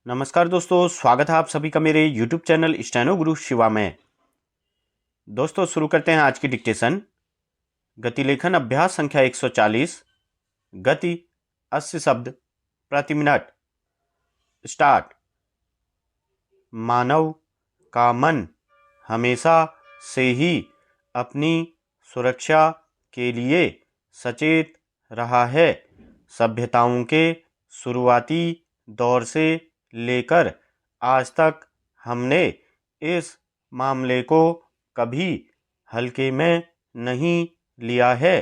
नमस्कार दोस्तों, स्वागत है आप सभी का मेरे YouTube चैनल स्टेनो गुरु शिवा में। दोस्तों शुरू करते हैं आज की डिक्टेशन। गति लेखन अभ्यास संख्या 140। गति 80 शब्द प्रति मिनट। स्टार्ट। मानव का मन हमेशा से ही अपनी सुरक्षा के लिए सचेत रहा है। सभ्यताओं के शुरुआती दौर से लेकर आज तक हमने इस मामले को कभी हल्के में नहीं लिया है।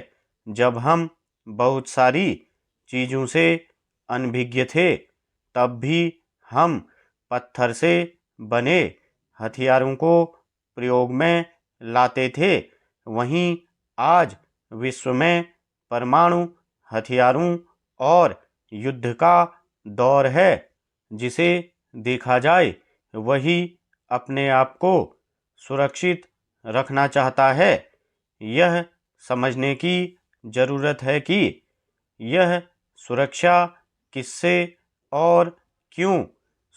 जब हम बहुत सारी चीज़ों से अनभिज्ञ थे, तब भी हम पत्थर से बने हथियारों को प्रयोग में लाते थे। वहीं आज विश्व में परमाणु हथियारों और युद्ध का दौर है। जिसे देखा जाए वही अपने आप को सुरक्षित रखना चाहता है। यह समझने की ज़रूरत है कि यह सुरक्षा किससे और क्यों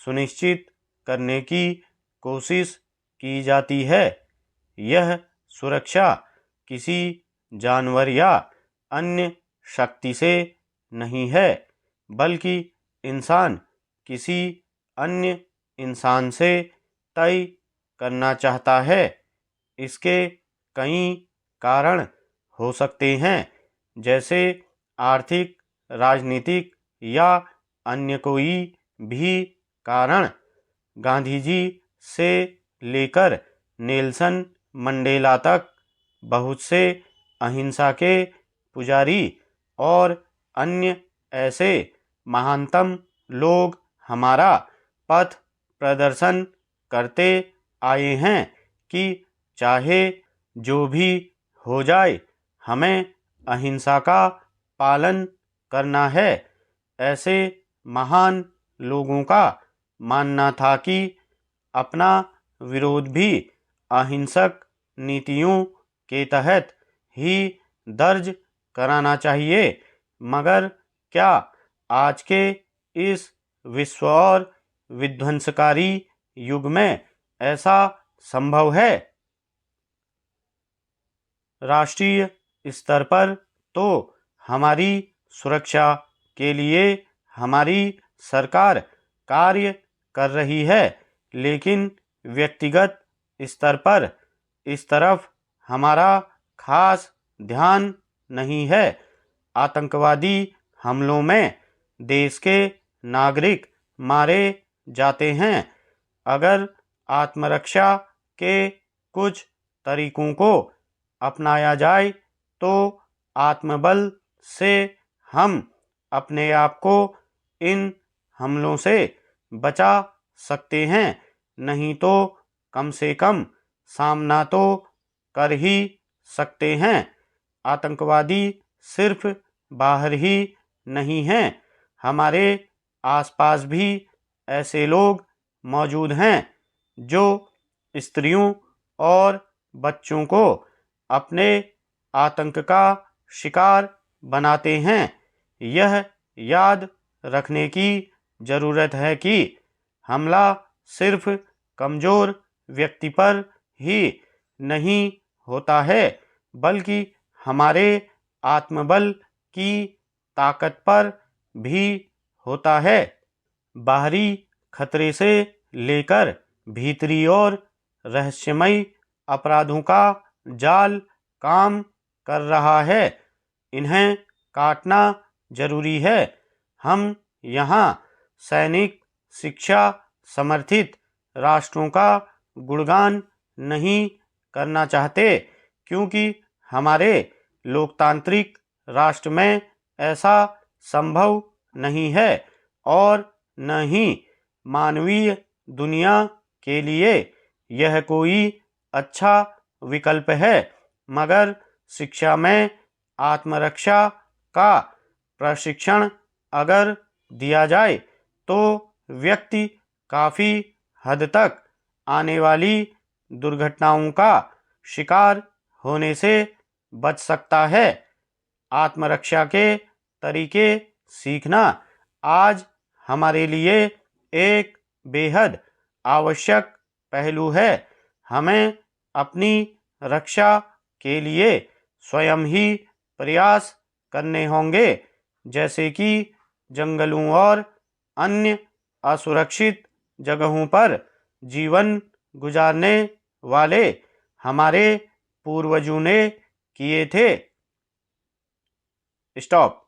सुनिश्चित करने की कोशिश की जाती है। यह सुरक्षा किसी जानवर या अन्य शक्ति से नहीं है, बल्कि इंसान किसी अन्य इंसान से तय करना चाहता है। इसके कई कारण हो सकते हैं, जैसे आर्थिक, राजनीतिक या अन्य कोई भी कारण। गांधी जी से लेकर नेल्सन मंडेला तक बहुत से अहिंसा के पुजारी और अन्य ऐसे महानतम लोग हमारा पथ प्रदर्शन करते आए हैं कि चाहे जो भी हो जाए, हमें अहिंसा का पालन करना है। ऐसे महान लोगों का मानना था कि अपना विरोध भी अहिंसक नीतियों के तहत ही दर्ज कराना चाहिए। मगर क्या आज के इस विश्व और विध्वंसकारी युग में ऐसा संभव है? राष्ट्रीय स्तर पर तो हमारी सुरक्षा के लिए हमारी सरकार कार्य कर रही है, लेकिन व्यक्तिगत स्तर पर इस तरफ हमारा खास ध्यान नहीं है। आतंकवादी हमलों में देश के नागरिक मारे जाते हैं। अगर आत्मरक्षा के कुछ तरीकों को अपनाया जाए तो आत्मबल से हम अपने आप को इन हमलों से बचा सकते हैं। नहीं तो कम से कम सामना तो कर ही सकते हैं। आतंकवादी सिर्फ बाहर ही नहीं हैं, हमारे आसपास भी ऐसे लोग मौजूद हैं जो स्त्रियों और बच्चों को अपने आतंक का शिकार बनाते हैं। यह याद रखने की ज़रूरत है कि हमला सिर्फ कमज़ोर व्यक्ति पर ही नहीं होता है, बल्कि हमारे आत्मबल की ताकत पर भी होता है। बाहरी खतरे से लेकर भीतरी और रहस्यमय अपराधों का जाल काम कर रहा है। इन्हें काटना जरूरी है। हम यहाँ सैनिक शिक्षा समर्थित राष्ट्रों का गुणगान नहीं करना चाहते, क्योंकि हमारे लोकतांत्रिक राष्ट्र में ऐसा संभव नहीं है और न ही मानवीय दुनिया के लिए यह कोई अच्छा विकल्प है। मगर शिक्षा में आत्मरक्षा का प्रशिक्षण अगर दिया जाए तो व्यक्ति काफ़ी हद तक आने वाली दुर्घटनाओं का शिकार होने से बच सकता है। आत्मरक्षा के तरीके सीखना आज हमारे लिए एक बेहद आवश्यक पहलू है। हमें अपनी रक्षा के लिए स्वयं ही प्रयास करने होंगे, जैसे कि जंगलों और अन्य असुरक्षित जगहों पर जीवन गुजारने वाले हमारे पूर्वजों ने किए थे। स्टॉप।